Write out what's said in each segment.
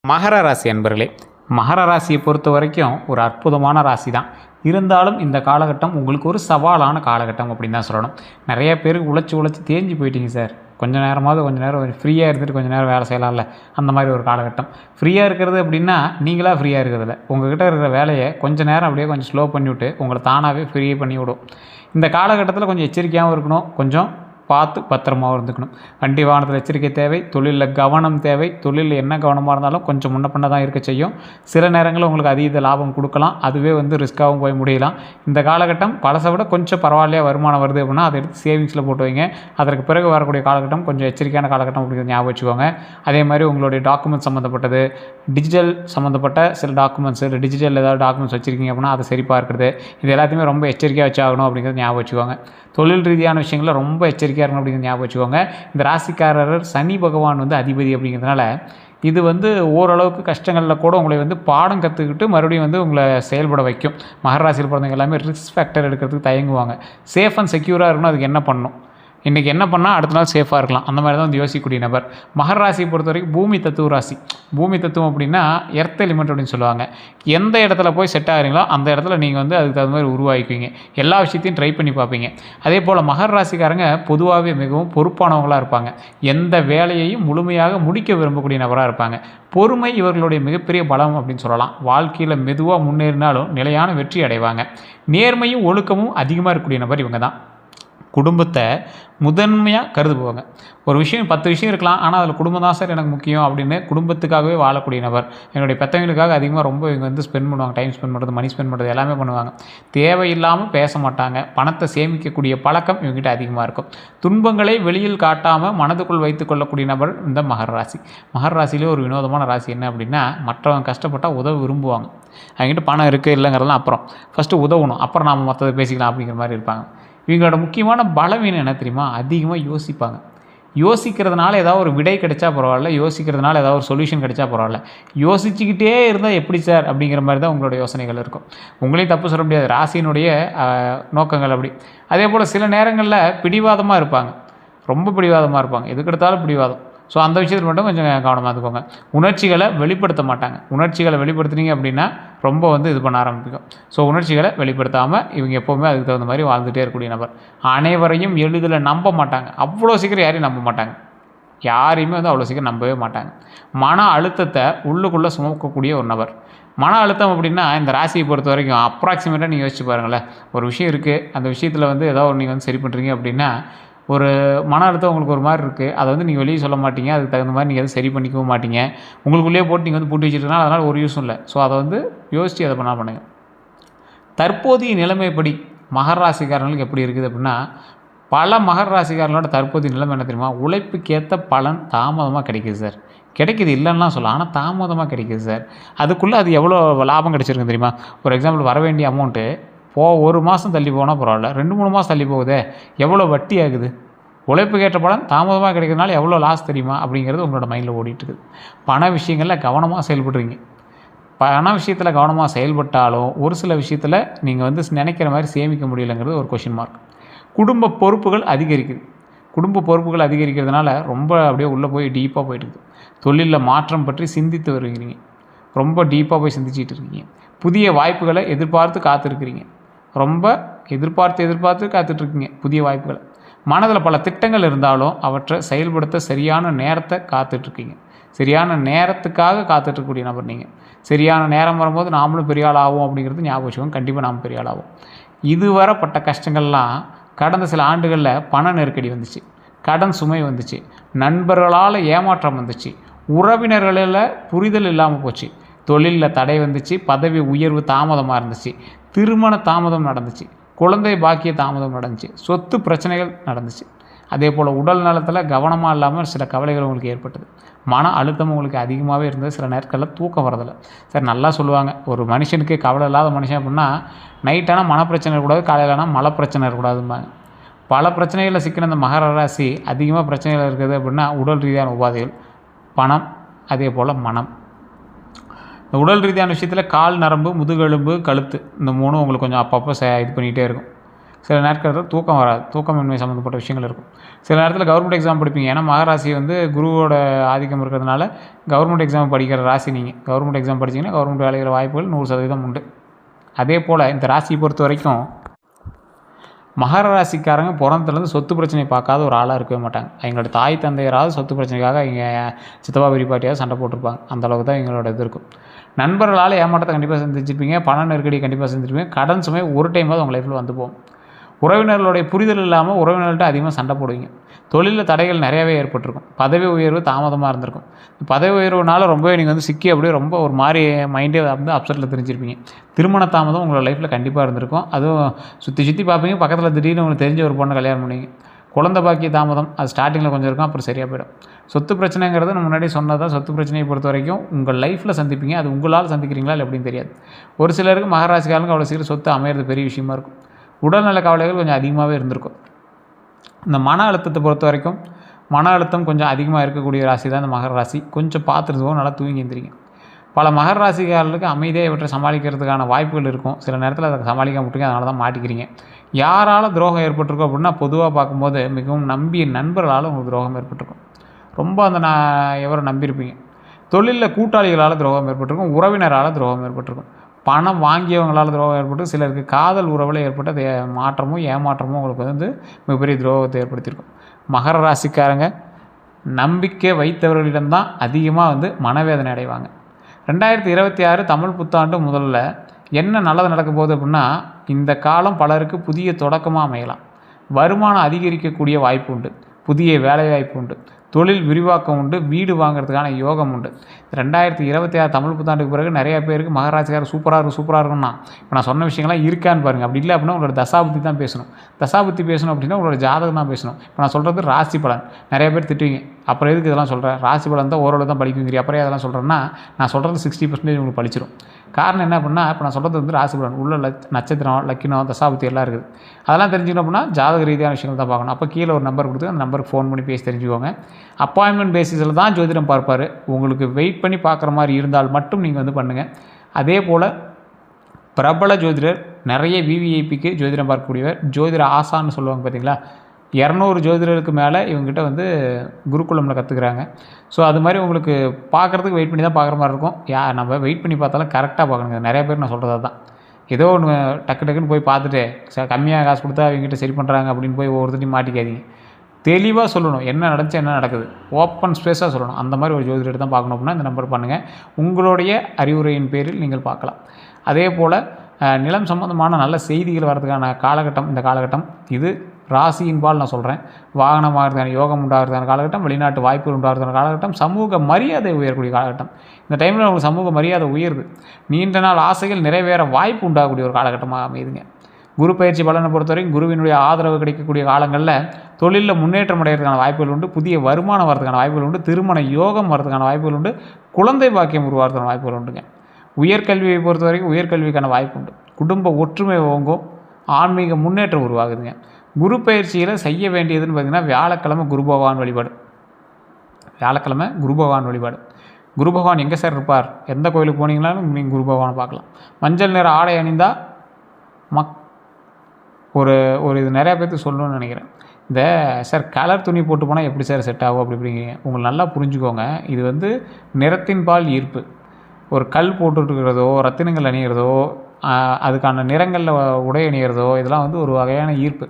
மகர ராசி அன்பர்களே, மகர ராசியை பொறுத்த வரைக்கும் ஒரு அற்புதமான ராசி தான். இருந்தாலும் இந்த காலகட்டம் உங்களுக்கு ஒரு சவாலான காலகட்டம் அப்படின்னு தான் சொல்லணும். நிறைய பேருக்கு உழைச்சி தேஞ்சு போயிட்டீங்க சார். கொஞ்சம் நேரம் ஃப்ரீயாக இருந்துட்டு கொஞ்சம் நேரம் வேலை செய்யலாம்ல, அந்த மாதிரி ஒரு காலகட்டம். ஃப்ரீயாக இருக்கிறது அப்படின்னா நீங்களாக ஃப்ரீயாக இருக்கிறதில்ல, உங்கள்கிட்ட இருக்கிற வேலையை கொஞ்சம் நேரம் அப்படியே கொஞ்சம் ஸ்லோ பண்ணிவிட்டு உங்களை தானாகவே ஃப்ரீ பண்ணி விடும். இந்த காலகட்டத்தில் கொஞ்சம் எச்சரிக்கையாகவும் இருக்கணும், கொஞ்சம் பார்த்து பத்திரமாகவும் இருந்துக்கணும். வண்டி வாகனத்தில் எச்சரிக்கை தேவை, தொழிலில் கவனம் தேவை. தொழிலில் என்ன கவனமாக இருந்தாலும் கொஞ்சம் முன்ன பின்ன தான் இருக்க செய்யும். சில நேரங்களில் உங்களுக்கு அதீத லாபம் கொடுக்கலாம், அதுவே ரிஸ்க்காகவும் போய் முடியலாம். இந்த காலகட்டம் பழசை விட கொஞ்சம் பரவாயில்லையா வருமானம் வருது அப்படின்னா அதை எடுத்து சேவிங்ஸில் போட்டு வைங்க. அதற்கு பிறகு வரக்கூடிய காலகட்டம் கொஞ்சம் எச்சரிக்கையான காலகட்டம் அப்படிங்கிறது ஞாபகம் வச்சுக்கோங்க. அதே மாதிரி உங்களுடைய டாக்குமெண்ட்ஸ் சம்மந்தப்பட்டது, டிஜிட்டல் சம்மந்தப்பட்ட சில டாக்குமெண்ட்ஸ், இல்லை டிஜிட்டல் ஏதாவது டாக்குமெண்ட்ஸ் வச்சுருக்கீங்க அப்படின்னா அதை சரி பார்க்குறது, இது எல்லாத்தையுமே ரொம்ப எச்சரிக்கையாக வச்சாகணும் அப்படிங்கிறது ஞாபகம் வச்சுக்கோங்க. தொழில் ரீதியான விஷயங்களில் ரொம்ப எச்சரிக்கையாக இருக்கணும் அப்படிங்கிறது ஞாபகம் வச்சுக்கோங்க. இந்த ராசிக்காரர் சனி பகவான் அதிபதி அப்படிங்கிறதுனால இது ஓரளவுக்கு கஷ்டங்களில் கூட உங்களை பாடம் கற்றுக்கிட்டு மறுபடியும் உங்களை செயல்பட வைக்கும். மகர ராசியில் பிறந்தவங்க எல்லாமே ரிஸ்க் ஃபேக்டர் எடுக்கிறதுக்கு தயங்குவாங்க. சேஃப் அண்ட் செக்யூராக இருக்கணும். அதுக்கு என்ன பண்ணணும், இன்றைக்கி என்ன பண்ணால் அடுத்த நாள் சேஃபாக இருக்கலாம், அந்த மாதிரி தான் யோசிக்கக்கூடிய நபர். மகர ராசியை பொறுத்த வரைக்கும் பூமி தத்துவ ராசி. பூமி தத்துவம் அப்படின்னா எர்த் எலிமெண்ட் அப்படின்னு சொல்லுவாங்க. எந்த இடத்துல போய் செட் ஆகிறீங்களோ அந்த இடத்துல நீங்கள் அதுக்கு தகுந்த மாதிரி உருவாக்கிக்குவீங்க. எல்லா விஷயத்தையும் ட்ரை பண்ணி பார்ப்பீங்க. அதே போல் மகர ராசிக்காரங்க பொதுவாகவே மிகவும் பொறுப்பானவங்களாக இருப்பாங்க. எந்த வேலையையும் முழுமையாக முடிக்க விரும்பக்கூடிய நபராக இருப்பாங்க. பொறுமை இவர்களுடைய மிகப்பெரிய பலம் அப்படின்னு சொல்லலாம். வாழ்க்கையில் மெதுவாக முன்னேறினாலும் நிலையான வெற்றி அடைவாங்க. நேர்மையும் ஒழுக்கமும் அதிகமாக இருக்கக்கூடிய நபர் இவங்க தான். குடும்பத்தை முதன்மையாக கருதுபோவாங்க. ஒரு விஷயம் 10 விஷயம் இருக்கலாம், ஆனால் அதில் குடும்பம் தான் சார் எனக்கு முக்கியம் அப்படின்னு குடும்பத்துக்காகவே வாழக்கூடிய நபர். என்னுடைய பெற்றவங்களுக்காக அதிகமாக ரொம்ப இவங்க ஸ்பெண்ட் பண்ணுவாங்க. டைம் ஸ்பெண்ட் பண்ணுறது, மணி ஸ்பெண்ட் பண்ணுறது எல்லாமே பண்ணுவாங்க. தேவையில்லாமல் பேச மாட்டாங்க. பணத்தை சேமிக்கக்கூடிய பழக்கம் இவங்ககிட்ட அதிகமாக இருக்கும். துன்பங்களை வெளியில் காட்டாமல் மனதுக்குள் வைத்து கொள்ளக்கூடிய நபர் இந்த மகர ராசி. மகர ராசியிலே ஒரு வினோதமான ராசி என்ன அப்படின்னா, மற்றவங்க கஷ்டப்பட்டால் உதவ விரும்புவாங்க. அவங்ககிட்ட பணம் இருக்குது இல்லைங்கிறதெல்லாம் அப்புறம், ஃபஸ்ட்டு உதவணும், அப்புறம் நாம் மற்றதை பேசிக்கலாம் அப்படிங்கிற மாதிரி இருப்பாங்க. இவங்களோட முக்கியமான பலவீனம் என்ன தெரியுமா, அதிகமாக யோசிப்பாங்க. யோசிக்கிறதுனால ஏதாவது ஒரு விடை கிடைச்சா பரவாயில்ல, யோசிக்கிறதுனால ஏதாவது ஒரு சொல்யூஷன் கிடைச்சா பரவாயில்ல. யோசிச்சுக்கிட்டே இருந்தால் எப்படி சார் அப்படிங்கிற மாதிரி தான் உங்களோட யோசனைகள் இருக்கும். உங்களையும் தப்பு சொல்ல முடியாது, ராசியினுடைய நோக்கங்கள் அப்படி. அதே போல் சில நேரங்களில் பிடிவாதமாக இருப்பாங்க, ரொம்ப பிடிவாதமாக இருப்பாங்க, எதுக்கெடுத்தாலும் பிடிவாதம். ஸோ அந்த விஷயத்தில் மட்டும் கொஞ்சம் கவனமாக இருந்துக்கோங்க. உணர்ச்சிகளை வெளிப்படுத்த மாட்டாங்க. உணர்ச்சிகளை வெளிப்படுத்துனீங்க அப்படின்னா ரொம்ப இது பண்ண ஆரம்பிக்கும். ஸோ உணர்ச்சிகளை வெளிப்படுத்தாமல் இவங்க எப்போவுமே அதுக்கு தகுந்த மாதிரி வாழ்ந்துகிட்டே இருக்கக்கூடிய நபர். அனைவரையும் எளிதில் நம்ப மாட்டாங்க. அவ்வளோ சீக்கிரம் யாரையும் நம்ப மாட்டாங்க. யாரையுமே அவ்வளோ சீக்கிரம் நம்பவே மாட்டாங்க. மன அழுத்தத்தை உள்ளுக்குள்ளே சுமக்கக்கூடிய ஒரு நபர். மன அழுத்தம் அப்படின்னா இந்த ராசியை பொறுத்த வரைக்கும் அப்ராக்சிமேட்டாக நீங்கள் யோசிச்சு பாருங்களேன். ஒரு விஷயம் இருக்குது, அந்த விஷயத்தில் ஏதாவது நீங்கள் சரி பண்ணுறீங்க அப்படின்னா ஒரு மன அழுத்தம் உங்களுக்கு ஒரு மாதிரி இருக்குது, அதை நீங்கள் வெளியே சொல்ல மாட்டீங்க. அதுக்கு தகுந்த மாதிரி நீங்கள் சரி பண்ணிக்கவும் மாட்டீங்க. உங்களுக்குள்ளேயே போட்டு நீங்கள் பூட்டி வச்சுருக்கனால அதனால் ஒரு யூஸும் இல்லை. ஸோ அதை யோசித்து அதை பண்ணால் பண்ணுங்கள். தற்போதைய நிலைமைப்படி மகர ராசிக்காரங்களுக்கு எப்படி இருக்குது அப்படின்னா, பல மகர ராசிக்காரங்களோட தற்போதைய நிலைமை என்ன தெரியுமா, உழைப்புக்கேற்ற பலன் தாமதமாக கிடைக்கிது சார். கிடைக்கிது இல்லைன்னா சொல்லலாம், ஆனால் தாமதமாக கிடைக்கிது சார். அதுக்குள்ளே அது எவ்வளோ லாபம் கிடைச்சிருக்கு தெரியுமா. ஒரு எக்ஸாம்பிள், வர வேண்டிய அமௌண்ட்டு ஒரு மாதம் தள்ளி போனால் பரவாயில்ல, 2-3 மாதம் தள்ளி போகுதே, எவ்வளோ வட்டி ஆகுது. உழைப்புக்கு ஏற்ற பலன் தாமதமாக கிடைக்கிறதுனால எவ்வளோ லாஸ் தெரியுமா அப்படிங்கிறது உங்களோட மைண்டில் ஓடிட்டுருக்குது. பண விஷயங்களில் கவனமாக செயல்படுறீங்க. பண விஷயத்தில் கவனமாக செயல்பட்டாலும் ஒரு சில விஷயத்தில் நீங்கள் நினைக்கிற மாதிரி சேமிக்க முடியலைங்கிறது ஒரு கொஷின் மார்க். குடும்ப பொறுப்புகள் அதிகரிக்குது. குடும்ப பொறுப்புகள் அதிகரிக்கிறதுனால ரொம்ப அப்படியே உள்ளே போய் டீப்பாக போயிட்டுருக்குது. தொழிலில் மாற்றம் பற்றி சிந்தித்து வருகிறீங்க. ரொம்ப டீப்பாக போய் சிந்திச்சிட்டு இருக்கீங்க. புதிய வாய்ப்புகளை எதிர்பார்த்து காத்திருக்கிறீங்க. ரொம்ப எதிர்பார்த்து காத்துட்ருக்கீங்க புதிய வாய்ப்புகளை. மனதில் பல திட்டங்கள் இருந்தாலும் அவற்றை செயல்படுத்த சரியான நேரத்தை காத்துட்ருக்கீங்க. சரியான நேரத்துக்காக காத்துட்ருக்கக்கூடிய நபர் நீங்கள். சரியான நேரம் வரும்போது நாமளும் பெரிய ஆள் ஆகும் அப்படிங்கிறது ஞாபகம் வச்சுக்கோங்க. கண்டிப்பாக நாம் பெரிய ஆள் ஆகும். இதுவரை பட்ட கஷ்டங்கள்லாம் கடந்த சில ஆண்டுகளில் பண நெருக்கடி வந்துச்சு, கடன் சுமை வந்துச்சு, நண்பர்களால் ஏமாற்றம் வந்துச்சு, உறவினர்களில் புரிதல் இல்லாமல் போச்சு, தொழிலில் தடை வந்துச்சு, பதவி உயர்வு தாமதமாக இருந்துச்சு, திருமண தாமதம் நடந்துச்சு, குழந்தை பாக்கிய தாமதம் நடந்துச்சு, சொத்து பிரச்சனைகள் நடந்துச்சு. அதே போல் உடல் நலத்தில் கவனமாக இல்லாமல் சில கவலைகள் உங்களுக்கு ஏற்பட்டது. மன அழுத்தம் உங்களுக்கு அதிகமாகவே இருந்தது. சில நேரங்களில் தூக்கம் வரதில்லை சார். நல்லா சொல்லுவாங்க, ஒரு மனுஷனுக்கு கவலை இல்லாத மனுஷன் அப்படின்னா நைட்டானால் மனப்பிரச்சனை இருக்கக்கூடாது, காலையிலனால் மழை பிரச்சனை இருக்கக்கூடாதும்பாங்க. பல பிரச்சனைகளில் சிக்கின இந்த மகர ராசி அதிகமாக பிரச்சனைகள் இருக்குது அப்படின்னா உடல் ரீதியான உபாதைகள், பணம், அதே போல் மனம். இந்த உடல் ரீதியான விஷயத்தில் கால் நரம்பு, முதுகெலும்பு, கழுத்து, இந்த 3 உங்களுக்கு கொஞ்சம் அப்பப்போ இது பண்ணிகிட்டே இருக்கும். சில நேரத்தில் தூக்கம் வராது, தூக்கமின்மை சம்மந்தப்பட்ட விஷயங்கள் இருக்கும். சில நேரத்தில் கவர்மெண்ட் எக்ஸாம் படிப்பீங்க. ஏன்னா மகராசி வந்து குருவோட ஆதிக்கம் இருக்கிறதுனால கவர்மெண்ட் எக்ஸாம் படிக்கிற ராசி நீங்கள். கவர்மெண்ட் எக்ஸாம் படிச்சிங்கன்னா கவர்மெண்ட் வேலைகள் வாய்ப்புகள் 100% உண்டு. அதே போல் இந்த ராசியை பொறுத்த வரைக்கும் மகர ராசிக்காரங்க பிறந்ததுலேருந்து சொத்து பிரச்சனை பார்க்காத ஒரு ஆளாக இருக்கவே மாட்டாங்க. எங்களோட தாய் தந்தையராவது சொத்து பிரச்சனைக்காக இங்கே சித்தப்பா பெரியப்பாட்டியாவது சண்டை போட்டிருப்பாங்க. அந்தளவுக்கு தான் எங்களோட இது இருக்கும். நண்பர்களால் ஏமாற்றத்தை கண்டிப்பாக சந்திச்சிருப்பீங்க, பண நெருக்கடி கண்டிப்பாக செஞ்சுருப்பீங்க, கடன் சுமை ஒரு டைமாவது உங்கள் லைஃப்பில் வந்து போகும். உறவினர்களுடைய புரிதல் இல்லாமல் உறவினர்கள்ட்ட அதிகமாக சண்டை போடுவீங்க. தொழிலில் தடைகள் நிறையவே ஏற்பட்டிருக்கும். பதவி உயர்வு தாமதமாக இருந்திருக்கும். பதவி உயர்வுனால ரொம்பவே நீங்கள் வந்து சிக்கி அப்படியே ரொம்ப ஒரு மாதிரி மைண்டே வந்து அப்செட்டில் தெரிஞ்சிருப்பீங்க. திருமண தாமதம் உங்களோட லைஃப்பில் கண்டிப்பாக இருந்திருக்கும். அதுவும் சுற்றி பார்ப்பீங்க, பக்கத்தில் திடீர்னு உங்களுக்கு தெரிஞ்ச ஒரு பொண்ணை கல்யாணம் பண்ணுவீங்க. குழந்தை பாக்கிய தாமதம் அது ஸ்டார்டிங்கில் கொஞ்சம் இருக்கும், அப்புறம் சரியாக போயிடும். சொத்து பிரச்சனைங்கிறது நம்ம முன்னாடி சொன்னதான். சொத்து பிரச்சனையை பொறுத்த வரைக்கும் உங்கள் லைஃப்பில் சந்திப்பீங்க. அது உங்களால் சந்திக்கிறீங்களா இல்லை எப்படின்னு தெரியாது. ஒரு சிலருக்கு மகராசிக்காரங்க அவ்வளோ சீக்கிரம் சொத்து அமையிறது பெரிய விஷயமா இருக்கும். உடல்நல கவலைகள் கொஞ்சம் அதிகமாகவே இருந்திருக்கும். இந்த மன அழுத்தத்தை பொறுத்த வரைக்கும் மன அழுத்தம் கொஞ்சம் அதிகமாக இருக்கக்கூடிய ராசி தான் இந்த மகர ராசி. கொஞ்சம் பார்த்துருந்தோம், நல்லா தூங்கி எழுந்திரிங்க. பல மகர ராசிக்காரர்களுக்கு அமைதியாக இவற்றை சமாளிக்கிறதுக்கான வாய்ப்புகள் இருக்கும். சில நேரத்தில் அதை சமாளிக்க முட்டுங்க, அதனால தான் மாட்டிக்கிறீங்க. யாரால் துரோகம் ஏற்பட்டிருக்கும் அப்படின்னா பொதுவாக பார்க்கும்போது மிகவும் நம்பிய நண்பர்களால் உங்களுக்கு துரோகம் ஏற்பட்டிருக்கும். ரொம்ப அந்த எவரை நம்பியிருப்பீங்க. தொழிலில் கூட்டாளிகளால் துரோகம் ஏற்பட்டிருக்கும், உறவினரால் துரோகம் ஏற்பட்டிருக்கும், பணம் வாங்கியவங்களால் துரோகம் ஏற்பட்டு, சிலருக்கு காதல் உறவில் ஏற்பட்ட மாற்றமும் ஏமாற்றமும் உங்களுக்கு வந்து மிகப்பெரிய துரோகத்தை ஏற்படுத்தியிருக்கும். மகர ராசிக்காரங்க நம்பிக்கை வைத்தவர்களிடம்தான் அதிகமாக வந்து மனவேதனை அடைவாங்க. 2026 தமிழ் புத்தாண்டு முதல்ல என்ன நல்லது நடக்க போகுது அப்படின்னா, இந்த காலம் பலருக்கு புதிய தொடக்கமாக அமையலாம். வருமானம் அதிகரிக்கக்கூடிய வாய்ப்பு உண்டு, புதிய வேலைவாய்ப்பு உண்டு, தொழில் விரிவாக்கம் உண்டு, வீடு வாங்கிறதுக்கான யோகம் உண்டு. 2026 தமிழ் புத்தாண்டுக்கு பிறகு நிறையா பேருக்கு மகராசிக்காரர் சூப்பராக இருக்கும்னா இப்போ நான் சொன்ன விஷயங்கள்லாம் இருக்கான்னு பாருங்கள். அப்படி இல்லை அப்படின்னா உங்களோட தசாபுத்தி தான் பேசணும். தசாபுத்தி பேசணும் அப்படின்னா உங்களோட ஜாதகம் தான் பேசணும். இப்போ நான் சொல்கிறது ராசி பலன். நிறைய பேர் திட்டுவீங்க, அப்புறம் எதுக்கு இதெல்லாம் சொல்கிறேன், ராசி பலன் தான் ஓரளவு தான் படிக்குங்கிறீ, அப்புறம் அதெல்லாம் சொல்கிறேன்னா நான் சொல்கிறது 60% உங்களுக்கு படிச்சிடும். காரணம் என்ன அப்படின்னா இப்போ நான் சொல்கிறது வந்து ராசி பலன் உள்ள நட்சத்திரம், லக்கினம், தசாபுத்தி எல்லாம் இருக்குது. அதெல்லாம் தெரிஞ்சுக்கணும் அப்படின்னா ஜாதக ரீதியான விஷயங்கள் தான் பார்க்கணும். அப்போ கீழே ஒரு நம்பர் கொடுத்து அந்த நம்பருக்கு ஃபோன் பண்ணி பேசி தெரிஞ்சுக்கோங்க. அப்பாயின்மெண்ட் பேசிஸில் தான் ஜோதிடம் பார்ப்பார். உங்களுக்கு வெயிட் பண்ணி பார்க்குற மாதிரி இருந்தால் மட்டும் நீங்கள் வந்து பண்ணுங்கள். அதே போல் பிரபல ஜோதிடர், நிறைய விவிஐபிக்கு ஜோதிடம் பார்க்கக்கூடியவர், ஜோதிட ஆசான்னு சொல்லுவாங்க பார்த்தீங்களா, 200 ஜோதிடருக்கு மேலே இவங்ககிட்ட வந்து குருகுலமில் கற்றுக்குறாங்க. ஸோ அது மாதிரி உங்களுக்கு பார்க்குறதுக்கு வெயிட் பண்ணி தான் பார்க்குற மாதிரி இருக்கும். நம்ம வெயிட் பண்ணி பார்த்தாலும் கரெக்டாக பார்க்கணுங்க. நிறைய பேர் நான் சொல்கிறது தான். ஏதோ ஒன்று டக்குன்னு போய் பார்த்துட்டு கம்மியாக காசு கொடுத்தா அவங்ககிட்ட சரி பண்ணுறாங்க அப்படின்னு போய் ஒவ்வொருத்தையும் மாட்டிக்காதீங்க. தெளிவாக சொல்லணும், என்ன நடந்துச்சு என்ன நடக்குது, ஓப்பன் ஸ்பேஸாக சொல்லணும். அந்த மாதிரி ஒரு ஜோதிடர் தான் பார்க்கணும் அப்படின்னா இந்த நம்பர் பண்ணுங்கள். உங்களுடைய அறிவுரையின் பேரில் நீங்கள் பார்க்கலாம். அதே போல் நிலம் சம்பந்தமான நல்ல செய்திகள் வர்றதுக்கான காலகட்டம் இந்த காலகட்டம். இது ராசியின்பால் நான் சொல்கிறேன். வாகனம் ஆகிறதுக்கான யோகம் உண்டாகிறதுக்கான காலகட்டம், வெளிநாட்டு வாய்ப்புகள் உண்டாகிறதுக்கான காலகட்டம், சமூக மரியாதை உயரக்கூடிய காலகட்டம். இந்த டைமில் உங்களுக்கு சமூக மரியாதை உயருது. நீண்ட நாள் ஆசைகள் நிறைவேற வாய்ப்பு உண்டாகக்கூடிய ஒரு காலகட்டமாக அமையுதுங்க. குரு பயிற்சி பலனை பொறுத்தவரைக்கும் குருவினுடைய ஆதரவு கிடைக்கக்கூடிய காலங்களில் தொழிலில் முன்னேற்றம் அடைகிறதுக்கான வாய்ப்புகள் உண்டு, புதிய வருமானம் வரதுக்கான வாய்ப்புகள் உண்டு, திருமண யோகம் வரதுக்கான வாய்ப்புகள் உண்டு, குழந்தை பாக்கியம் உருவாகிறதுக்கான வாய்ப்புகள் உண்டுங்க. உயர்கல்வியை பொறுத்த வரைக்கும் உயர்கல்விக்கான வாய்ப்பு உண்டு, குடும்ப ஒற்றுமை ஓங்கும், ஆன்மீக முன்னேற்றம் உருவாகுதுங்க. குரு பயிற்சியில் செய்ய வேண்டியதுன்னு பார்த்திங்கன்னா வியாழக்கிழமை குரு பகவான் வழிபாடு. வியாழக்கிழமை குரு பகவான் வழிபாடு. குரு பகவான் எங்கே சார் இருப்பார், எந்த கோயிலுக்கு போனீங்களாலும் நீங்கள் குரு பகவானை பார்க்கலாம். மஞ்சள் நிற ஆடை அணிந்தால் ஒரு இது நிறையா பேர்த்துக்கு சொல்லணும்னு நினைக்கிறேன். இந்த சார் கலர் துணி போட்டு போனால் எப்படி சார் செட் ஆகும் அப்படிங்கிறீங்க. உங்களுக்கு நல்லா புரிஞ்சுக்கோங்க, இது வந்து நிறத்தின் பால் ஈர்ப்பு. ஒரு கல் போட்டுருக்கிறதோ, ரத்தினங்கள் அணிகிறதோ, அதுக்கான நிறங்களில் உடை அணிகிறதோ, இதெல்லாம் வந்து ஒரு வகையான ஈர்ப்பு.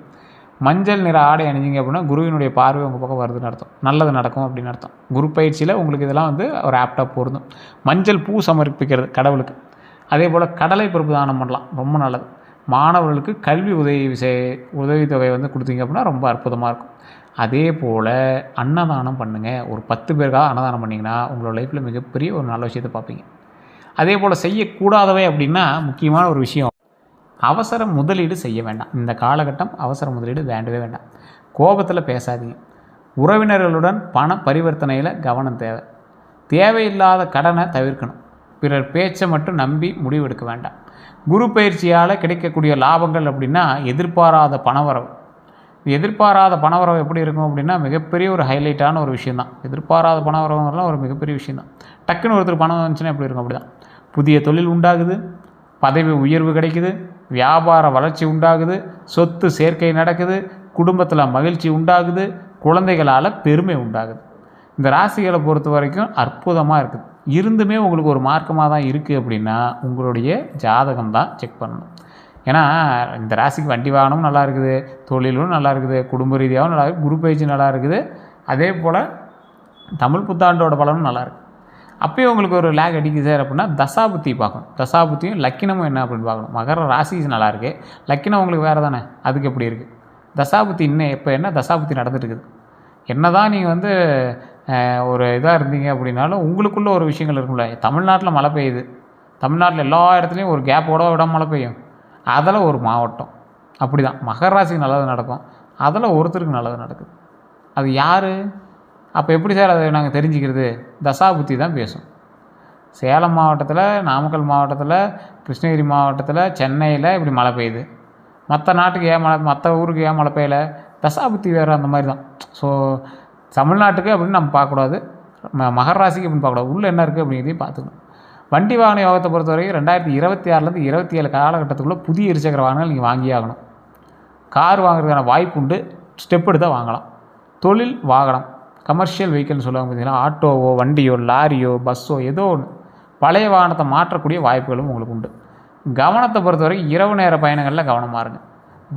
மஞ்சள் நிற ஆடை அணிஞ்சிங்க அப்படின்னா குருவினுடைய பார்வை உங்கள் பக்கம் வருதுன்னு அர்த்தம், நல்லது நடக்கும் அப்படின்னு அர்த்தம். குரு பயிற்சியில் உங்களுக்கு இதெல்லாம் வந்து ஒரு ஆப்டாக பொருந்தும். மஞ்சள் பூ சமர்ப்பிக்கிறது கடவுளுக்கு. அதே போல் கடலை பருப்பு தானம் பண்ணலாம், ரொம்ப நல்லது. மாணவர்களுக்கு கல்வி உதவித்தொகை வந்து கொடுத்தீங்க அப்படின்னா ரொம்ப அற்புதமாக இருக்கும். அதே போல் அன்னதானம் பண்ணுங்கள். ஒரு 10 பேருக்காக அன்னதானம் பண்ணிங்கன்னா உங்களோட லைஃப்பில் மிகப்பெரிய ஒரு நல்ல விஷயத்தை பார்ப்பீங்க. அதே போல் செய்யக்கூடாதவை அப்படின்னா முக்கியமான ஒரு விஷயம், அவசர முதலீடு செய்ய வேண்டாம். இந்த காலகட்டம் அவசர முதலீடு வேண்டவே வேண்டாம். கோபத்தில் பேசாதீங்க. உறவினர்களுடன் பண பரிவர்த்தனையில் கவனம் தேவை. தேவையில்லாத கடனை தவிர்க்கணும். பிறர் பேச்சை மட்டும் நம்பி முடிவெடுக்க வேண்டாம். குரு பயிற்சியால் கிடைக்கக்கூடிய லாபங்கள் அப்படின்னா எதிர்பாராத பணவரவு. எதிர்பாராத பணவரவு எப்படி இருக்கும் அப்படின்னா மிகப்பெரிய ஒரு ஹைலைட்டான ஒரு விஷயந்தான். எதிர்பாராத பணவரவுங்கிறதுலாம் ஒரு மிகப்பெரிய விஷயந்தான். டக்குன்னு ஒருத்தர் பணம் வந்துச்சுன்னா எப்படி இருக்கும், அப்படி தான். புதிய தொழில் உண்டாகுது, பதவி உயர்வு கிடைக்குது, வியாபார வளர்ச்சி உண்டாகுது, சொத்து சேர்க்கை நடக்குது, குடும்பத்தில் மகிழ்ச்சி உண்டாகுது, குழந்தைகளால் பெருமை உண்டாகுது. இந்த ராசிகளை பொறுத்த வரைக்கும் அற்புதமாக இருக்குது. இருந்துமே உங்களுக்கு ஒரு மார்க்கமாக தான் இருக்குது அப்படின்னா உங்களுடைய ஜாதகம் தான் செக் பண்ணணும். ஏன்னா இந்த ராசிக்கு வண்டி வாகனமும் நல்லா இருக்குது, தொழிலும் நல்லா இருக்குது, குடும்ப ரீதியாகவும் நல்லா இருக்குது, குரு பயிற்சி நல்லா இருக்குது, அதே போல் தமிழ் புத்தாண்டோட பலனும் நல்லாயிருக்கு. அப்போயே உங்களுக்கு ஒரு லேக் அடிக்குது சார் அப்படின்னா தசாபுத்தி பார்க்கணும். தசாபுத்தியும் லக்கினமும் என்ன அப்படின்னு பார்க்கணும். மகர ராசி நல்லாயிருக்கு, லக்கினம் உங்களுக்கு வேறு தானே, அதுக்கு எப்படி இருக்குது. தசாபுத்தி இன்னும் எப்போ என்ன தசாபுத்தி நடந்துட்டு இருக்குது. என்ன தான் நீங்கள் வந்து ஒரு இதாக இருந்தீங்க அப்படின்னாலும் உங்களுக்குள்ளே ஒரு விஷயங்கள் இருக்கும்ல. தமிழ்நாட்டில் மழை பெய்யுது, தமிழ்நாட்டில் எல்லா இடத்துலையும் ஒரு கேப்போட விட மழை பெய்யும், அதில் ஒரு மாவட்டம் அப்படி தான் மகர ராசிக்கு நல்லது நடக்கும், அதில் ஒருத்தருக்கு நல்லது நடக்குது. அது யார்? அப்போ எப்படி சார் அதை நாங்கள் தெரிஞ்சுக்கிறது? தசாபுத்தி தான் பேசும். சேலம் மாவட்டத்தில், நாமக்கல் மாவட்டத்தில், கிருஷ்ணகிரி மாவட்டத்தில், சென்னையில் இப்படி மழை பெய்யுது, மற்ற நாட்டுக்கு ஏன் மழை, மற்ற ஊருக்கு ஏன் மழை பெய்யலை? தசாபுத்தி வேறு அந்த மாதிரி தான். ஸோ தமிழ்நாட்டுக்கு அப்படின்னு நம்ம பார்க்கக்கூடாது, மகர ராசிக்கு அப்படின்னு பார்க்கக்கூடாது, உள்ளே என்ன இருக்குது அப்படிங்கிறதையும் பார்த்துக்கணும். வண்டி வாகன யோகத்தை பொறுத்தவரைக்கும் 2026 27 காலகட்டத்துக்குள்ளே புதிய இருசக்கர வாகனங்கள் நீங்கள் வாங்கியே ஆகணும். கார் வாங்குறதுக்கான வாய்ப்பு உண்டு, ஸ்டெப் எடுத்தால் வாங்கலாம். தொழில் வாகனம், கமர்ஷியல் வெஹிக்கிள்னு சொல்லுவாங்க பார்த்தீங்கன்னா, ஆட்டோவோ, வண்டியோ, லாரியோ, பஸ்ஸோ ஏதோ ஒன்று பழைய வாகனத்தை மாற்றக்கூடிய வாய்ப்புகளும் உங்களுக்கு உண்டு. கவனத்தை பொறுத்தவரைக்கும் இரவு நேர பயணங்களில் கவனமாக இருங்க.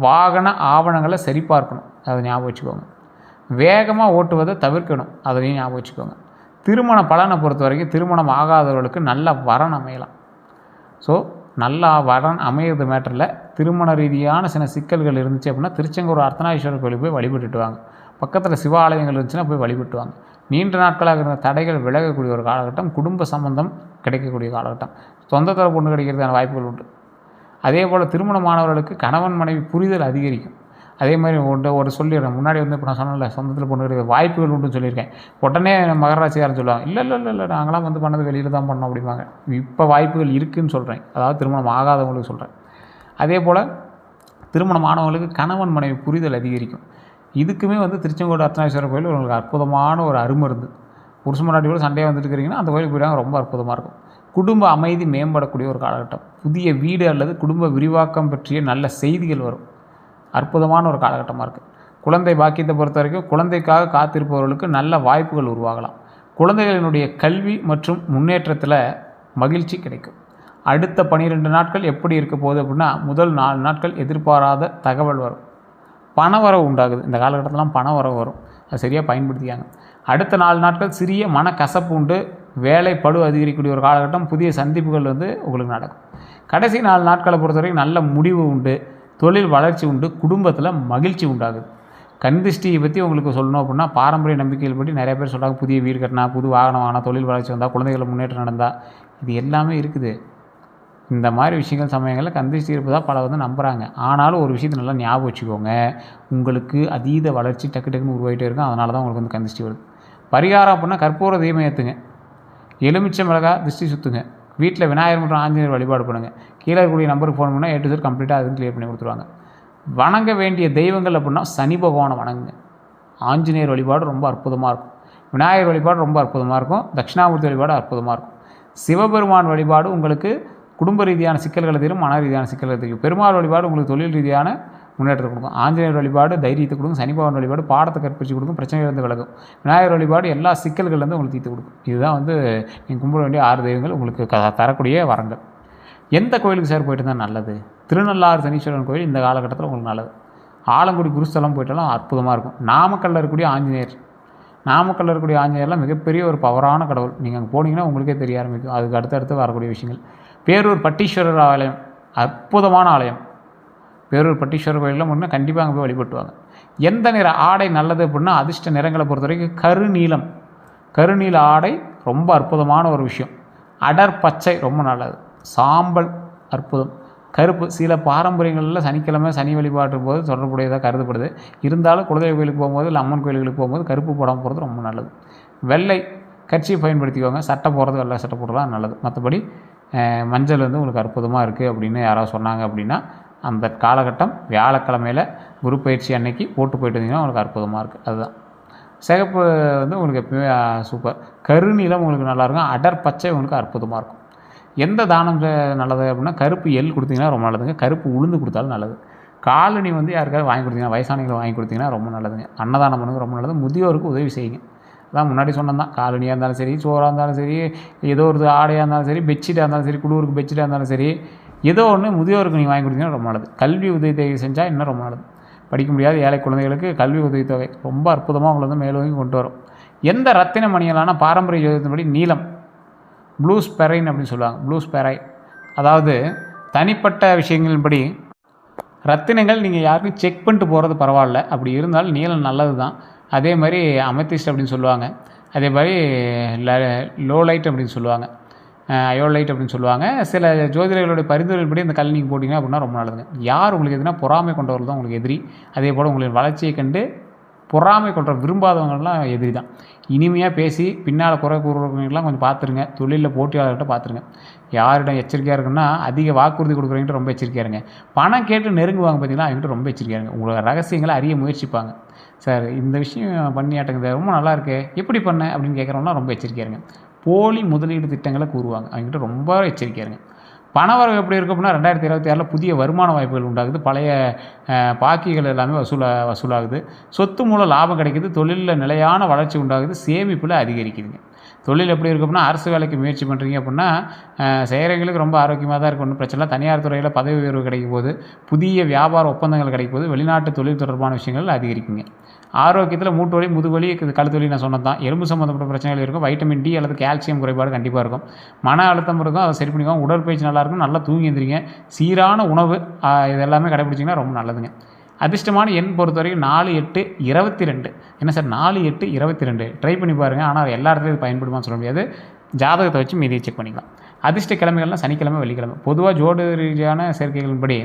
வாகன ஆவணங்களை சரிபார்க்கணும், அதை ஞாபகம் வச்சுக்கோங்க. வேகமாக ஓட்டுவதை தவிர்க்கணும், அதையும் ஞாபகம் வச்சுக்கோங்க. திருமண பலனை பொறுத்த வரைக்கும் திருமணம் ஆகாதவர்களுக்கு நல்ல வரன் அமையலாம். ஸோ நல்லா வரன் அமையிறது மேட்டரில் திருமண ரீதியான சில சிக்கல்கள் இருந்துச்சு அப்படின்னா திருச்செங்கோடு அர்த்தநாரீஸ்வரர் கோயிலுக்கு போய் வழிபட்டுட்டு வாங்க. பக்கத்தில் சிவாலயங்கள் இருந்துச்சுன்னா போய் வழிபட்டு வாங்க. நீண்ட நாட்களாக இருந்த தடைகள் விலகக்கூடிய ஒரு காலகட்டம், குடும்ப சம்பந்தம் கிடைக்கக்கூடிய காலகட்டம், சொந்த தர பொண்ணு கிடைக்கிறதுக்கான வாய்ப்புகள் உண்டு. அதே போல் திருமணமானவர்களுக்கு கணவன் மனைவி புரிதல் அதிகரிக்கும். அதே மாதிரி ஒரு சொல்லிடுறேன், முன்னாடி வந்து இப்போ நான் சொன்னல சொந்தத்தில் பொண்ணு கிடைக்கிற வாய்ப்புகள் உண்டுன்னு சொல்லியிருக்கேன். உடனே மகர ராசிக்காரன் சொல்லுவாங்க, இல்லை இல்லை இல்லை இல்லை நாங்களாம் வந்து பண்ணது வெளியில் தான் பண்ணோம் அப்படிம்பாங்க. இப்போ வாய்ப்புகள் இருக்குதுன்னு சொல்கிறேன், அதாவது திருமணம் ஆகாதவங்களுக்கு சொல்கிறேன். அதே போல் திருமணமானவங்களுக்கு கணவன் மனைவி புரிதல் அதிகரிக்கும். இதுக்குமே வந்து திருச்செங்கோடு அர்த்தநாரீஸ்வரர் கோயில் உங்களுக்கு அற்புதமான ஒரு அருமருந்து. புருஷ முன்னாடியோட சண்டையாக வந்துட்டு இருக்கிறீங்கன்னா அந்த கோயிலுக்கு போயிட்டாங்க, ரொம்ப அற்புதமாக இருக்கும். குடும்ப அமைதி மேம்படக்கூடிய ஒரு காலகட்டம், புதிய வீடு அல்லது குடும்ப விரிவாக்கம் பற்றிய நல்ல செய்திகள் வரும். அற்புதமான ஒரு காலகட்டமாக இருக்குது. குழந்தை பாக்கியத்தை பொறுத்த வரைக்கும் குழந்தைக்காக காத்திருப்பவர்களுக்கு நல்ல வாய்ப்புகள் உருவாகலாம். குழந்தைகளினுடைய கல்வி மற்றும் முன்னேற்றத்தில் மகிழ்ச்சி கிடைக்கும். அடுத்த 12 நாட்கள் எப்படி இருக்க போகுது அப்படின்னா, முதல் 4 நாட்கள் எதிர்பாராத தகவல் வரும், பணவரவு உண்டாகுது. இந்த காலகட்டத்திலாம் பணவரவு வரும், அது சரியாக பயன்படுத்திக்காங்க. அடுத்த 4 நாட்கள் சிறிய மனக்கசப்பு உண்டு, வேலை பளு அதிகரிக்கக்கூடிய ஒரு காலகட்டம், புதிய சந்திப்புகள் வந்து உங்களுக்கு நடக்கும். கடைசி 4 நாட்களை பொறுத்தவரைக்கும் நல்ல முடிவு உண்டு, தொழில் வளர்ச்சி உண்டு, குடும்பத்தில் மகிழ்ச்சி உண்டாகுது. கண்திஷ்டியை பற்றி உங்களுக்கு சொல்லணும் அப்படின்னா, பாரம்பரிய நம்பிக்கைகள் பற்றி நிறைய பேர் சொல்கிறாங்க, புதிய வீடு கட்டினா, புது வாகனம் வாங்கினா, தொழில் வளர்ச்சி வந்தால், குழந்தைகளை முன்னேற்றம் நடந்தால், இது எல்லாமே இருக்குது. இந்த மாதிரி விஷயங்கள் சமயங்களில் கந்திஷ்டி இருப்பதாக பல வந்து நம்புகிறாங்க. ஆனாலும் ஒரு விஷயத்தை நல்லா ஞாபகம் வச்சுக்கோங்க, உங்களுக்கு அதீத வளர்ச்சி டக்கு டக்குன்னு உருவாகிட்டே இருக்கும். அதனால தான் உங்களுக்கு வந்து கந்திஷ்டி வருது. பரிகாரம் அப்படின்னா கற்பூர தீபம் ஏற்றுங்க, எலுமிச்சை மிளகாய் திருஷ்டி சுற்றுங்க, வீட்டில் விநாயகர் மற்றும் ஆஞ்சநேயர் வழிபாடு பண்ணுங்கள். கீழே இருக்கக்கூடிய நம்பருக்கு ஃபோன் பண்ணால் A to Z கம்ப்ளீட்டாக அதுவும் கிளியர் பண்ணி கொடுத்துருவாங்க. வணங்க வேண்டிய தெய்வங்கள் அப்படின்னா சனி பகவானை வணங்குங்க. ஆஞ்சநேயர் வழிபாடு ரொம்ப அற்புதமாக இருக்கும், விநாயகர் வழிபாடு ரொம்ப அற்புதமாக இருக்கும், தட்சிணாமூர்த்தி வழிபாடு அற்புதமாக இருக்கும். சிவபெருமான் வழிபாடு உங்களுக்கு குடும்ப ரீதியான சிக்கல்களை தீரும், மன ரீதியான சிக்கல்களை தீரும். பெருமாள் வழிபாடு உங்களுக்கு தொழில் ரீதியான முன்னேற்றத்தை கொடுக்கும். ஆஞ்சநேயர் வழிபாடு தைரியத்தை கொடுக்கும். சனி பகவான் வழிபாடு பாடத்தை கற்பிச்சு கொடுக்கும், பிரச்சனையிலிருந்து விலகும். விநாயகர் வழிபாடு எல்லா சிக்கல்கள்லேருந்து உங்களுக்கு தீர்த்து கொடுக்கும். இதுதான் வந்து நீங்கள் கும்பிட வேண்டிய 6 தெய்வங்கள் உங்களுக்கு தரக்கூடிய வரங்கள். எந்த கோயிலுக்கு சார் போயிட்டு தான் நல்லது? திருநள்ளாறு சனீஸ்வரன் கோயில் இந்த காலகட்டத்தில் உங்களுக்கு நல்லது. ஆலங்குடி குருஸ்தலம் போயிட்டாலும் அற்புதமாக இருக்கும். நாமக்கல்லில் இருக்கக்கூடிய ஆஞ்சநேயர், நாமக்கல்லில் இருக்கக்கூடிய ஆஞ்சநேயர்லாம் மிகப்பெரிய ஒரு பவரான கடவுள். நீங்கள் அங்கே போனீங்கன்னா உங்களுக்கே தெரிய ஆரம்பிக்கும். அதுக்கு அடுத்தடுத்து வரக்கூடிய விஷயங்கள். பேரூர் பட்டீஸ்வரர் ஆலயம் அற்புதமான ஆலயம். பேரூர் பட்டீஸ்வரர் கோயிலில் முன்னே கண்டிப்பாக அங்கே போய் வழிபட்டுவாங்க. எந்த நிற ஆடை நல்லது அப்படின்னா, அதிர்ஷ்ட நிறங்களை பொறுத்த வரைக்கும் கருநீலம், கருநீல ஆடை ரொம்ப அற்புதமான ஒரு விஷயம். அடர் பச்சை ரொம்ப நல்லது. சாம்பல் அற்புதம். கருப்பு சில பாரம்பரியங்களில் சனிக்கிழமை சனி வழிபாட்டு போது தொடர்புடையதாக கருதப்படுது. இருந்தாலும் குலதெய்வ கோயிலுக்கு போகும்போது இல்லை அம்மன் கோயிலுக்கு போகும்போது கருப்பு போடாமல் போகிறது ரொம்ப நல்லது. வெள்ளை கட்சியை பயன்படுத்திக்கோங்க. சட்டை போடுறது வெள்ளை சட்டை போடுறதா நல்லது. மற்றபடி மஞ்சள் வந்து உங்களுக்கு அற்புதமாக இருக்குது அப்படின்னு யாராவது சொன்னாங்க அப்படின்னா, அந்த காலகட்டம் வியாழக்கிழமையில் குரு பயிற்சி அன்னைக்கு போட்டு போயிட்டு வந்தீங்கன்னா உங்களுக்கு அற்புதமாக இருக்குது. அதுதான். சிகப்பு வந்து உங்களுக்கு எப்பவுமே சூப்பர். கருநீலம் உங்களுக்கு நல்லாயிருக்கும். அடர் பச்சை உங்களுக்கு அற்புதமாக இருக்கும். எந்த தானம் நல்லது அப்படின்னா கருப்பு எள் கொடுத்தீங்கன்னா ரொம்ப நல்லதுங்க. கருப்பு உளுந்து கொடுத்தாலும் நல்லது. காலணி வந்து யாருக்காவது வாங்கி கொடுத்தீங்கன்னா, வயசானவங்களுக்கு வாங்கி கொடுத்தீங்கன்னா ரொம்ப நல்லதுங்க. அன்னதானம் பண்ணுங்க ரொம்ப நல்லது. முதியோருக்கு உதவி செய்யுங்க. அதான் முன்னாடி சொன்னது தான். காலணியாக இருந்தாலும் சரி, சோறாக இருந்தாலும் சரி, ஏதோ ஒரு ஆடையாக இருந்தாலும் சரி, பெட்ஷீட்டாக இருந்தாலும் சரி, குளுருக்கு பெட்ஷீட்டாக இருந்தாலும் சரி, ஏதோ ஒன்று முதியோருக்கு நீங்கள் வாங்கி கொடுத்தீங்கன்னா ரொம்ப நல்லது. கல்வி உதவித்தொகை செஞ்சால் இன்னும் ரொம்ப நல்லது. படிக்க முடியாத ஏழை குழந்தைகளுக்கு கல்வி உதவித்தொகை ரொம்ப அற்புதமாக உங்களை வந்து மேலோங்கி கொண்டு வரும். எந்த ரத்தின மணிகளான பாரம்பரிய ஜோதிடத்தின்படி நீலம், ப்ளூ ஸ்பெரைன் அப்படின்னு சொல்லுவாங்க. ப்ளூ ஸ்பெரை, அதாவது தனிப்பட்ட விஷயங்களின்படி ரத்தினங்கள் நீங்கள் யாருக்கும் செக் பண்ணிட்டு போகிறது பரவாயில்ல. அப்படி இருந்தாலும் நீலம் நல்லது தான். அதே மாதிரி அமெத்திஸ்ட் அப்படின்னு சொல்லுவாங்க. அதே மாதிரி லோலைட் அப்படின்னு சொல்லுவாங்க. அயோலைட் அப்படின்னு சொல்லுவாங்க. சில ஜோதிடர்களுடைய பரிந்துரைப்படி இந்த கல் நீங்கள் போட்டிங்க அப்படின்னா ரொம்ப நல்லதுங்க. யார் உங்களுக்கு எதுனா பொறாமை கொண்டவர்கள் தான் உங்களுக்கு எதிரி. அதே போல் உங்களின் வளர்ச்சியை கண்டு பொறாமை கொண்ட விரும்பாதவங்கள்லாம் எதிரி தான். இனிமையாக பேசி பின்னால் குறை கூறுறவங்கலாம் கொஞ்சம் பார்த்துருங்க. தொழிலில் போட்டியாளர்கிட்ட பார்த்துருங்க. யாரிடம் எச்சரிக்கையாக இருக்குன்னா, அதிக வாக்குறுதி கொடுக்குறவங்கிட்ட ரொம்ப எச்சரிக்கையாக இருங்க. பணம் கேட்டு நெருங்குவாங்க பார்த்தீங்களா, அவங்ககிட்ட ரொம்ப எச்சரிக்கையாக இருங்க. உங்களோட ரகசியங்களை அறிய முயற்சிப்பாங்க. சார் இந்த விஷயம் பண்ணியாட்டுங்க ரொம்ப நல்லா இருக்கு, எப்படி பண்ண அப்படின்னு கேட்குறவங்களாம் ரொம்ப எச்சரிக்கையாக இருங்க. போலி முதலீடு திட்டங்களை கூறுவாங்க, அவங்ககிட்ட ரொம்ப எச்சரிக்கையாக இருங்க. பணவரவு எப்படி இருக்கும் அப்படின்னா 2026 புதிய வருமான வாய்ப்புகள் உண்டாகுது. பழைய பாக்கிகள் எல்லாமே வசூலாகுது. சொத்து மூலம் லாபம் கிடைக்குது. தொழிலில் நிலையான வளர்ச்சி உண்டாகுது. சேமிப்பில் அதிகரிக்குதுங்க. தொழில் எப்படி இருக்கும் அப்படின்னா, அரசு வேலைக்கு முயற்சி பண்ணுறீங்க அப்படின்னா செய்கிறவங்களுக்கு ரொம்ப ஆரோக்கியமாக தான் இருக்கும், ஒன்றும் பிரச்சனை இல்லை. தனியார் துறையில் பதவி உயர்வு கிடைக்கும் போது, புதிய வியாபார ஒப்பந்தங்கள் கிடைக்கும் போது, வெளிநாட்டு தொழில் தொடர்பான விஷயங்கள் அதிகரிக்குங்க. ஆரோக்கியத்தில் மூட்டு வலி, முதுவலி, கழுத்து வலி நான் சொன்னது தான். எலும்பு சம்மந்தப்பட்ட பிரச்சனைகள் இருக்கும். வைட்டமின் டி அல்லது கால்சியம் குறைபாடு கண்டிப்பாக இருக்கும். மன அழுத்தம் இருக்கும், அதை சரி பண்ணிக்குவாங்க. உடற்பயிற்சி நல்லாயிருக்கும், நல்லா தூங்கி எழுந்திரிங்க. சீரான உணவு இது எல்லாமே கடைப்பிடிச்சிங்கன்னா ரொம்ப நல்லதுங்க. அதிர்ஷ்டமான எண் பொறுத்த வரைக்கும் 4, 8, 22. என்ன சார் 4, 8, 22 ட்ரை பண்ணி பாருங்கள். ஆனால் எல்லா இடத்துலையும் இது பயன்படுமான்னு சொல்ல முடியாது. ஜாதகத்தை வச்சு மீதியை செக் பண்ணிக்கலாம். அதிர்ஷ்ட கிழமைகள்லாம் சனிக்கிழமை, வெள்ளிக்கிழமை. பொதுவாக ஜோதிட ரீதியான சேர்க்கைகளின்படி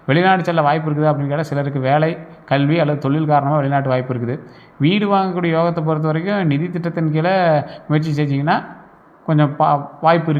வெளிநாடு செல்ல வாய்ப்பு இருக்குது அப்படின்னு கேட்டால் சிலருக்கு வேலை, கல்வி அல்லது தொழில் காரணமாக வெளிநாட்டு வாய்ப்பு இருக்குது. வீடு வாங்கக்கூடிய யோகத்தை பொறுத்த வரைக்கும் நிதி திட்டத்தின் கீழே முயற்சி செஞ்சிங்கன்னா கொஞ்சம் வாய்ப்பு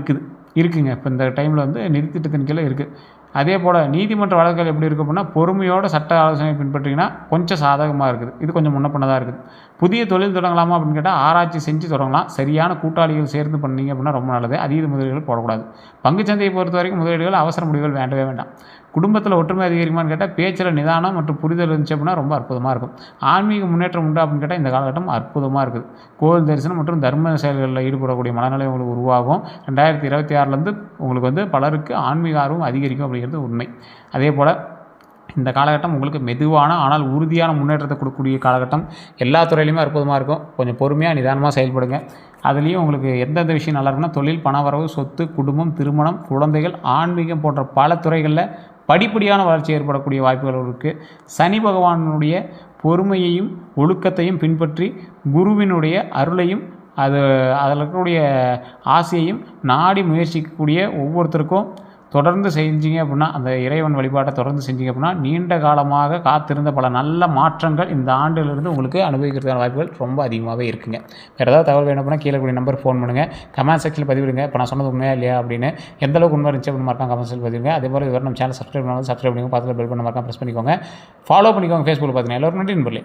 இருக்குங்க. இப்போ இந்த டைமில் வந்து நிதி திட்டத்தின் கீழே இருக்குது. அதே போல் நீதிமன்ற வழக்குகள் எப்படி இருக்குது அப்படின்னா, பொறுமையோட சட்ட ஆலோசனை பின்பற்றிங்கன்னா கொஞ்சம் சாதகமாக இருக்குது. இது கொஞ்சம் முன்னப்பண்ணதாக இருக்குது. புதிய தொழில் தொடங்கலாமா அப்படின்னு கேட்டால் ஆராய்ச்சி செஞ்சு தொடங்கலாம். சரியான கூட்டாளிகள் சேர்ந்து பண்ணீங்க அப்படின்னா ரொம்ப நல்லது. அதீத முதலீடுகள் போடக்கூடாது. பங்குச்சந்தையை பொறுத்த வரைக்கும் முதலீடுகள் அவசர முடிவுகள் வேண்டவே வேண்டாம். குடும்பத்தில் ஒற்றுமை அதிகரிக்குமான்னு கேட்டால் பேச்சில் நிதானம் மற்றும் புரிதல் இருந்துச்சு அப்படின்னா ரொம்ப அற்புதமாக இருக்கும். ஆன்மீக முன்னேற்றம் உண்டா அப்படின்னு கேட்டால் இந்த காலகட்டம் அற்புதமாக இருக்குது. கோவில் தரிசனம் மற்றும் தர்ம செயல்களில் ஈடுபடக்கூடிய மனநிலை உங்களுக்கு உருவாகும். 2026 உங்களுக்கு வந்து பலருக்கு ஆன்மீக ஆர்வம் அதிகரிக்கும் அப்படிங்கிறது உண்மை. அதே போல் இந்த காலகட்டம் உங்களுக்கு மெதுவான ஆனால் உறுதியான முன்னேற்றத்தை கொடுக்கக்கூடிய காலகட்டம். எல்லா துறையிலையுமே அற்புதமாக இருக்கும். கொஞ்சம் பொறுமையாக நிதானமாக செயல்படுங்க. அதுலேயும் உங்களுக்கு எந்தெந்த விஷயம் நல்லா இருக்குன்னா, தொழில், பணவரவு, சொத்து, குடும்பம், திருமணம், குழந்தைகள், ஆன்மீகம் போன்ற பல துறைகளில் படிப்படியான வளர்ச்சி ஏற்படக்கூடிய வாய்ப்புகள் இருக்குது. சனி பகவானுடைய பொறுமையையும் ஒழுக்கத்தையும் பின்பற்றி குருவினுடைய அருளையும் அதில் இருக்கக்கூடிய ஆசையையும் நாடி முயற்சிக்கக்கூடிய ஒவ்வொருத்தருக்கும் தொடர்ந்து செஞ்சீங்க அப்படின்னா, அந்த இறைவன் வழிபாட்டை தொடர்ந்து செஞ்சீங்க அப்படின்னா நீண்ட காலமாக காத்திருந்த பல நல்ல மாற்றங்கள் இந்த ஆண்டிலிருந்து உங்களுக்கு அனுபவிக்கிறதுக்கான வாய்ப்புகள் ரொம்ப அதிகமாகவே இருக்குங்க. வேறு ஏதாவது தகவல் வேணும் அப்படின்னா கீழே கூடிய நம்பர் ஃபோன் பண்ணுங்கள். கமெண்ட் செக்ஷனில் பதிவிடுங்க. இப்போ நான் சொன்னது உண்மையா இல்லையா அப்படின்னு, எந்தளவுக்கு உண்மை இருந்துச்சு அப்படின்னு மறக்காம கமெண்ட் செக்ஷனில் பதிவிடுங்க. அதே போல் இதுவரை நம்ம சேனல் சப்ஸ்கிரைப் பண்ணிக்கோங்க. பக்கத்தில் பெல் பண்ண மறக்காம ப்ரெஸ் பண்ணிக்கோங்க. ஃபாலோ பண்ணிக்கோங்க ஃபேஸ்புக்கில் பார்த்தீங்கன்னா. எல்லோரும் நன்றி நண்பர்களே.